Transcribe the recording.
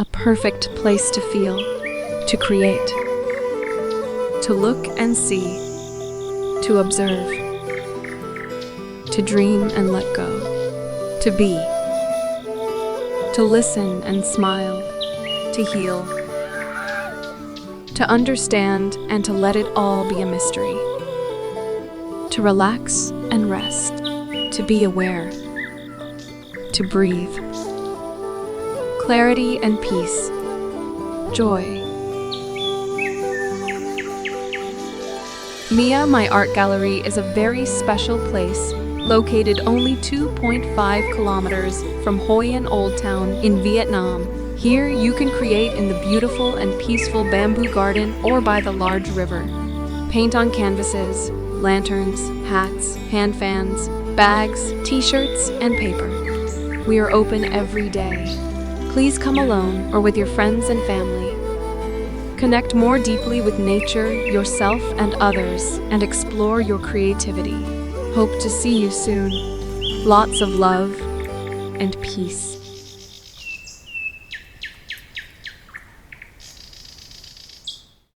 a perfect place to feel, to create, to look and see, to observe, to dream and let go, to be, to listen and smile, to heal, to understand and to let it all be a mystery, to relax and rest, to be aware, to breathe, clarity and peace, joy. Mia Mai Art Gallery is a very special place located only 2.5 kilometers from Hoi An Old Town in Vietnam. Here you can create in the beautiful and peaceful bamboo garden or by the large river. Paint on canvases, lanterns, hats, hand fans, bags, t-shirts, and paper. We are open every day. Please come alone or with your friends and family. Connect more deeply with nature, yourself, and others, and explore your creativity. Hope to see you soon. Lots of love and peace.